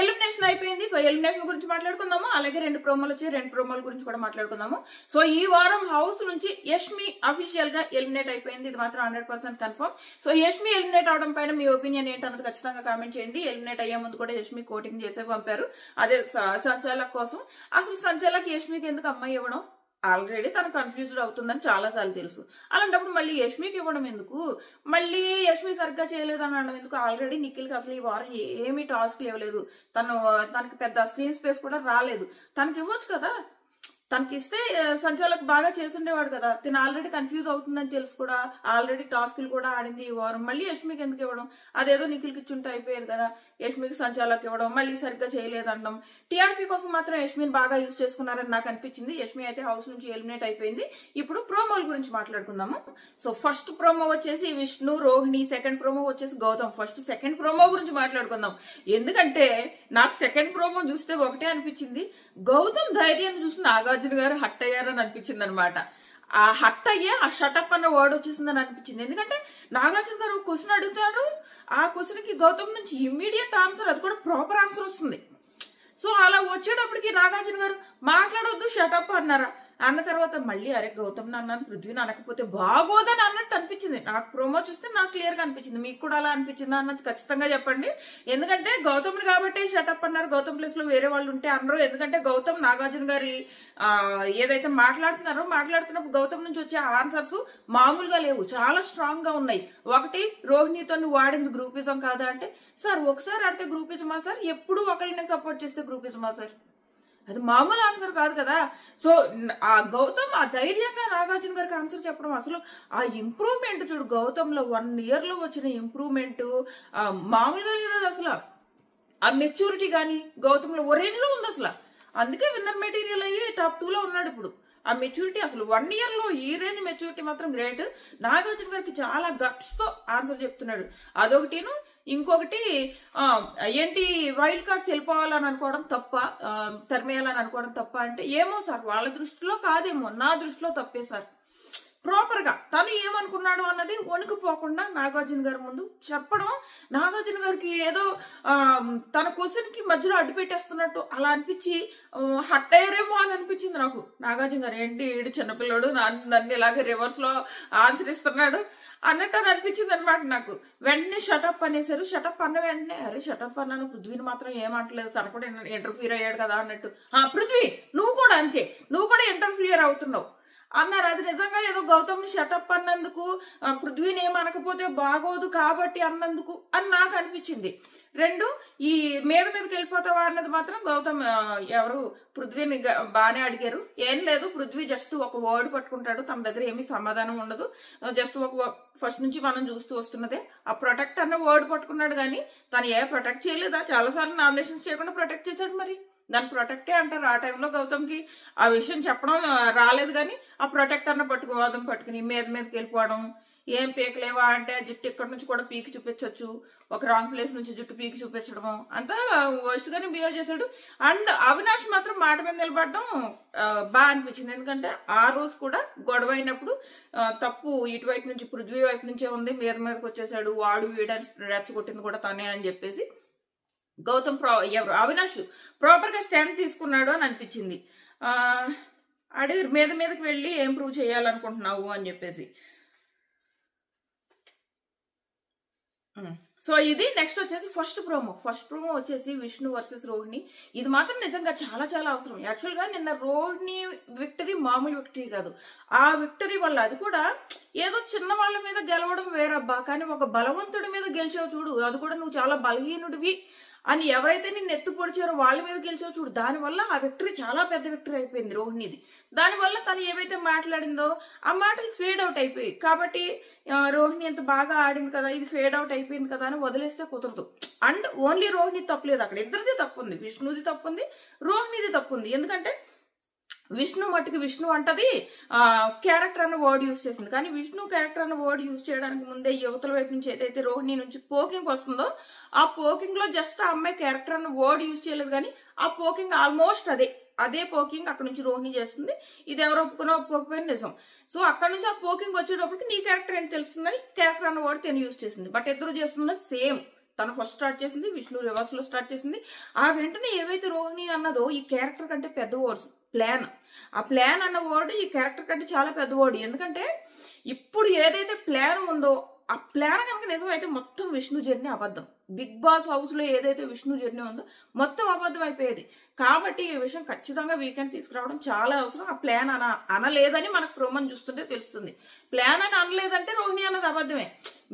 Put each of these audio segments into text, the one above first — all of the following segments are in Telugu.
ఎలిమినేషన్ అయిపోయింది. సో ఎలిమినేషన్ గురించి మాట్లాడుకుందాము. అలాగే 2 ప్రోమోలు వచ్చాయి, 2 ప్రోమోల గురించి కూడా మాట్లాడుకుందాము. సో ఈ వారం హౌస్ నుంచి యష్మి అఫీషియల్ గా ఎలిమినేట్ అయిపోయింది. ఇది మాత్రం 100% కన్ఫర్మ్. సో యష్మి ఎలిమినేట్ అవడం పైన మీ ఒపీనియన్ ఏంటన్నది ఖచ్చితంగా కామెంట్ చేయండి. ఎలిమినేట్ అయ్యే ముందు కూడా యష్మి కోటింగ్ చేసే పంపారు, అదే సంచాలక్ కోసం. అసలు సంచాలక్ యష్మికి ఎందుకు అమ్మాయి ఇవ్వడం? ఆల్రెడీ తను కన్ఫ్యూజ్డ్ అవుతుందని చాలా సార్లు తెలుసు. అలాంటప్పుడు మళ్ళీ యష్మికి ఇవ్వడం ఎందుకు? మళ్ళీ యష్మి సరిగ్గా చేయలేదని అనడం ఎందుకు? ఆల్రెడీ నిఖిల్కి అసలు ఈ వారం ఏమీ టాస్క్లు ఇవ్వలేదు, తనకి పెద్ద స్క్రీన్ స్పేస్ కూడా రాలేదు. తనకి ఇవ్వచ్చు కదా, తనకి ఇస్తే సంచాలక్ బాగా చేసుండేవాడు కదా. తను ఆల్రెడీ కన్ఫ్యూజ్ అవుతుందని తెలుసు కూడా, ఆల్రెడీ టాస్క్లు కూడా ఆడింది ఈ వారం. మళ్ళీ యష్మికి ఎందుకు ఇవ్వడం? అదేదో నిఖిల్కి ఇచ్చుంటే అయిపోయేది కదా. యష్మికి సంచాలక్ ఇవ్వడం, మళ్ళీ సరిగ్గా చేయలేదనడం. టీఆర్పీ కోసం మాత్రం యష్మిని బాగా యూజ్ చేసుకున్నారని నాకు అనిపించింది. యష్మి అయితే హౌస్ నుంచి ఎలిమినేట్ అయిపోయింది. ఇప్పుడు ప్రోమోల గురించి మాట్లాడుకుందాము. సో ఫస్ట్ ప్రోమో వచ్చేసి విష్ణు, రోహిణి. సెకండ్ ప్రోమో వచ్చేసి గౌతమ్. ఫస్ట్ సెకండ్ ప్రోమో గురించి మాట్లాడుకుందాం. ఎందుకంటే నాకు సెకండ్ ప్రోమో చూస్తే ఒకటే అనిపించింది, గౌతమ్ ధైర్యాన్ని చూసి నాగార్జున గారు హట్ అయ్యారని అనిపించింది అనమాట. ఆ హట్ అయ్యే ఆ షటప్ అన్న వర్డ్ వచ్చేసిందని అనిపించింది. ఎందుకంటే నాగార్జున గారు క్వశ్చన్ అడుగుతాడు, ఆ క్వశ్చన్ కి గౌతమ్ నుంచి ఇమ్మీడియట్ ఆన్సర్, అది కూడా ప్రాపర్ ఆన్సర్ వస్తుంది. సో అలా వచ్చేటప్పటికి నాగార్జున గారు మాట్లాడొద్దు షటప్ అన్నారా, అన్న తర్వాత మళ్ళీ అరే గౌతమ్ అన్నాను, పృథ్వీని అనకపోతే బాగోదని అన్నట్టు అనిపించింది. నాకు ప్రోమో చూస్తే నాకు క్లియర్ గా అనిపించింది. మీకు కూడా అలా అనిపించిందా అన్నది ఖచ్చితంగా చెప్పండి. ఎందుకంటే గౌతమ్ని కాబట్టి షటప్ అన్నారు, గౌతమ్ ప్లేస్ లో వేరే వాళ్ళు ఉంటే అన్నారు. ఎందుకంటే గౌతమ్ నాగార్జున గారి ఏదైతే మాట్లాడుతున్నప్పుడు గౌతమ్ నుంచి వచ్చే ఆన్సర్స్ మామూలుగా లేవు, చాలా స్ట్రాంగ్ గా ఉన్నాయి. ఒకటి, రోహిణితో నువ్వు వాడింది గ్రూపిజం కాదా అంటే, సార్ ఒకసారి ఆడితే గ్రూపిజమా సార్? ఎప్పుడు ఒకరిని సపోర్ట్ చేస్తే గ్రూపిజమా సార్? అది మామూలు ఆన్సర్ కాదు కదా. సో ఆ గౌతమ్ ఆ ధైర్యంగా నాగార్జున గారికి ఆన్సర్ చెప్పడం, అసలు ఆ ఇంప్రూవ్మెంట్ చూడు గౌతమ్ లో 1 year లో వచ్చిన ఇంప్రూవ్మెంట్ మామూలుగా లేదు అసలు. ఆ మెచ్యూరిటీ కానీ గౌతమ్ లో ఓ రేంజ్ లో ఉంది అసలు. అందుకే విన్నర్ మెటీరియల్ అయ్యి టాప్ 2 లో ఉన్నాడు ఇప్పుడు. ఆ మెచ్యూరిటీ అసలు 1 year లో ఈ రేంజ్ మెచ్యూరిటీ మాత్రం గ్రేట్. నాగార్జున గారికి చాలా గట్స్ తో ఆన్సర్ చెప్తున్నాడు. అదొకటిను. ఇంకొకటి ఏంటి, వైల్డ్ కార్డ్స్ వెళ్ళిపోవాలని అనుకోవడం తప్ప, తరిమేయాలని అనుకోవడం తప్ప అంటే, ఏమో సార్ వాళ్ళ దృష్టిలో కాదేమో, నా దృష్టిలో తప్పే సార్. ప్రాపర్ గా తను ఏమనుకున్నాడు అన్నది వణుకుపోకుండా నాగార్జున గారి ముందు చెప్పడం, నాగార్జున గారికి ఏదో తన క్వశ్చన్ కి మధ్యలో అడ్డు పెట్టేస్తున్నట్టు అలా అనిపించి హట్ అయ్యారేమో అని అనిపించింది నాకు. నాగార్జున గారు ఏంటి ఈడు చిన్నపిల్లడు నన్ను ఇలాగే రివర్స్ లో ఆన్సర్ ఇస్తున్నాడు అన్నట్టు అని అనిపించింది అనమాట నాకు. వెంటనే షటప్ అనేసారు. షటప్ అన్న వెంటనే అరే షటప్ అన్నాను, పృథ్వీని మాత్రం ఏమంటలేదు, తను కూడా ఇంటర్ఫియర్ అయ్యాడు కదా అన్నట్టు. పృథ్వీ నువ్వు కూడా అంతే, నువ్వు కూడా ఇంటర్ఫియర్ అవుతున్నావు అన్నారు. అది నిజంగా ఏదో గౌతమ్ షటప్ అన్నందుకు, పృథ్వీని ఏమనకపోతే బాగోదు కాబట్టి అన్నందుకు అని నాకు అనిపించింది. 2, ఈ మీదకి వెళ్ళిపోతావా అన్నది మాత్రం గౌతమ్ ఎవరు పృథ్వీని బాగానే అడిగారు. ఏం లేదు, పృథ్వీ జస్ట్ ఒక వర్డ్ పట్టుకుంటాడు, తన దగ్గర ఏమీ సమాధానం ఉండదు. జస్ట్ ఒక ఫస్ట్ నుంచి మనం చూస్తూ వస్తున్నదే ఆ ప్రొటెక్ట్ అన్న వర్డ్ పట్టుకున్నాడు. కానీ తను ప్రొటెక్ట్ చేయలేదా? చాలాసార్లు నామినేషన్స్ చేయకుండా ప్రొటెక్ట్ చేశాడు. మరి దాన్ని ప్రొటెక్టే అంటారు. ఆ టైంలో గౌతమ్కి ఆ విషయం చెప్పడం రాలేదు. కానీ ఆ ప్రొటెక్ట్ అన్న వాదం పట్టుకుని మీదకి వెళ్ళిపోవడం, ఏం పీకలేవా అంటే ఆ జుట్టు ఇక్కడ నుంచి కూడా పీకి చూపించవచ్చు, ఒక రాంగ్ ప్లేస్ నుంచి జుట్టు పీకి చూపించడము, అంతా వర్స్ట్ గానే బిహేవ్ చేశాడు. అండ్ అవినాష్ మాత్రం మాట మీద నిలబడడం బాగా అనిపించింది. ఎందుకంటే ఆ రోజు కూడా గొడవ అయినప్పుడు తప్పు ఇటువైపు నుంచి పృథ్వీ వైపు నుంచే ఉంది, మీదకి వచ్చేసాడు, వాడు వీడని రెచ్చగొట్టింది కూడా తనే అని చెప్పేసి గౌతమ్ అవినాష్ ప్రాపర్ గా స్టాండ్ తీసుకున్నాడు అని అనిపించింది. అడిగి మీదకి వెళ్ళి ఏం ప్రూవ్ చేయాలనుకుంటున్నావు అని చెప్పేసి. సో ఇది నెక్స్ట్ వచ్చేసి ఫస్ట్ ప్రోమో వచ్చేసి విష్ణు వర్సెస్ రోహిణి. ఇది మాత్రం నిజంగా చాలా చాలా అవసరం. యాక్చువల్ గా నిన్న రోహిణి విక్టరీ మామూలు విక్టరీ కాదు. ఆ విక్టరీ వల్ల, అది కూడా ఏదో చిన్న వాళ్ళ మీద గెలవడం వేరబ్బా, కానీ ఒక బలవంతుడి మీద గెలిచావు చూడు, అది కూడా నువ్వు చాలా బలహీనుడివి అని ఎవరైతే నిన్ను ఎత్తు పొడిచారో వాళ్ళ మీద గెలిచావు చూడు, దానివల్ల ఆ విక్టరీ చాలా పెద్ద విక్టరీ అయిపోయింది రోహిణిది. దానివల్ల తను ఏవైతే మాట్లాడిందో ఆ మాటలు ఫేడ్ అవుట్ అయిపోయి, కాబట్టి రోహిణి ఎంత బాగా ఆడింది కదా, ఇది ఫేడ్ అవుట్ అయిపోయింది కదా అని వదిలేస్తే కుదరదు. అండ్ ఓన్లీ రోహిణి తప్పులేదు, అక్కడ ఇద్దరిది తప్పుంది, విష్ణుది తప్పుంది, రోహిణిది తప్పుంది. ఎందుకంటే విష్ణు మట్టుకు విష్ణు అంటది క్యారెక్టర్ అన్న వర్డ్ యూజ్ చేసింది. కానీ విష్ణు క్యారెక్టర్ అన్న వర్డ్ యూజ్ చేయడానికి ముందే యువతల వైపు నుంచి ఏదైతే రోహిణి నుంచి పోకింగ్ వస్తుందో, ఆ పోకింగ్ లో జస్ట్ ఆ అమ్మాయి క్యారెక్టర్ అన్న వర్డ్ యూజ్ చేయలేదు. కానీ ఆ పోకింగ్ ఆల్మోస్ట్ అదే పోకింగ్ అక్కడ నుంచి రోహిణి చేస్తుంది. ఇది ఎవరు ఒప్పుకోకపోయినా నిజం. సో అక్కడ నుంచి ఆ పోకింగ్ వచ్చేటప్పటికి నీ క్యారెక్టర్ ఏంటి తెలుస్తుందని క్యారెక్టర్ అన్న వర్డ్ తను యూజ్ చేసింది. బట్ ఇద్దరు చేస్తున్నది సేమ్ తను ఫస్ట్ స్టార్ట్ చేసింది, విష్ణు రివర్స్ లో స్టార్ట్ చేసింది. ఆ వెంటనే ఏవైతే రోహిణి అన్నదో ఈ క్యారెక్టర్ కంటే పెద్ద వర్డ్స్ ప్లాన్, ఆ ప్లాన్ అన్న వర్డ్ ఈ క్యారెక్టర్ కంటే చాలా పెద్ద వర్డ్. ఎందుకంటే ఇప్పుడు ఏదైతే ప్లాన్ ఉందో ఆ ప్లాన్ కనుక నిజమైతే మొత్తం విష్ణు జర్నీ అబద్ధం. బిగ్ బాస్ హౌస్ లో ఏదైతే విష్ణు జర్నీ ఉందో మొత్తం అబద్ధం అయిపోయేది. కాబట్టి ఈ విషయం ఖచ్చితంగా వీకెండ్ తీసుకురావడం చాలా అవసరం. ఆ ప్లాన్ అనలేదని మనకు ప్రోమోని చూస్తుంటే తెలుస్తుంది. ప్లాన్ అని అనలేదంటే రోహిణి అన్నది అబద్ధమే.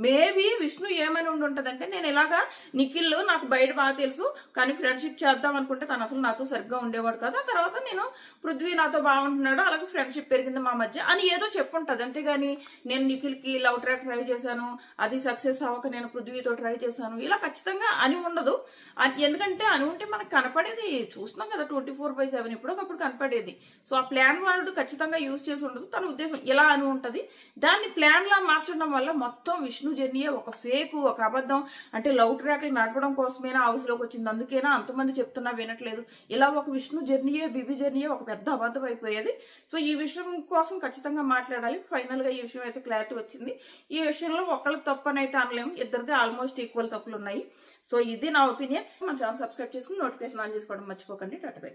మేబీ విష్ణు ఏమని ఉంటుందంటే, నేను ఇలాగా నిఖిల్ నాకు బయట బాగా తెలుసు కానీ ఫ్రెండ్షిప్ చేద్దాం అనుకుంటే తను అసలు నాతో సరిగ్గా ఉండేవాడు కదా, తర్వాత నేను పృథ్వీ నాతో బాగుంటున్నాడు అలాగే ఫ్రెండ్షిప్ పెరిగింది మా మధ్య అని ఏదో చెప్పుంటది. అంతేగాని నేను నిఖిల్ కి లవ్ ట్రాక్ ట్రై చేశాను, అది సక్సెస్ అవ్వక నేను పృథ్వీతో ట్రై చేశాను, ఇలా ఖచ్చితంగా అని ఉండదు. ఎందుకంటే అని ఉంటే మనకు కనపడేది చూస్తున్నాం కదా 24/7 ఇప్పుడొకప్పుడు కనపడేది. సో ఆ ప్లాన్ వాడు ఖచ్చితంగా యూజ్ చేసి ఉండదు. తన ఉద్దేశం ఇలా అని ఉంటది. దాన్ని ప్లాన్ లా మార్చడం వల్ల మొత్తం విష్ణు జర్నీయే ఒక ఫేక్, ఒక అబద్ధం. అంటే లవ్ ట్రాక్లు నడపడం కోసమేనా హౌస్ లోకి వచ్చింది, అందుకేనా అంతమంది చెప్తున్నా వినట్లేదు, ఇలా ఒక విష్ణు జర్నీయే బిబి జర్నీయే ఒక పెద్ద అబద్ధం అయిపోయేది. సో ఈ విషయం కోసం ఖచ్చితంగా మాట్లాడాలి. ఫైనల్ గా ఈ విషయం అయితే క్లారిటీ వచ్చింది. ఈ విషయంలో ఒకళ్ళ తప్పు అని అయితే అనలేము, ఇద్దరిదే ఆల్మోస్ట్ ఈక్వల్ తప్పులు ఉన్నాయి. సో ఇది నా ఒపీనియన్. మన ఛానల్ సబ్స్క్రైబ్ చేసుకుని నోటిఫికేషన్ ఆన్ చేసుకోవడం మర్చిపోకండి. Tata bye.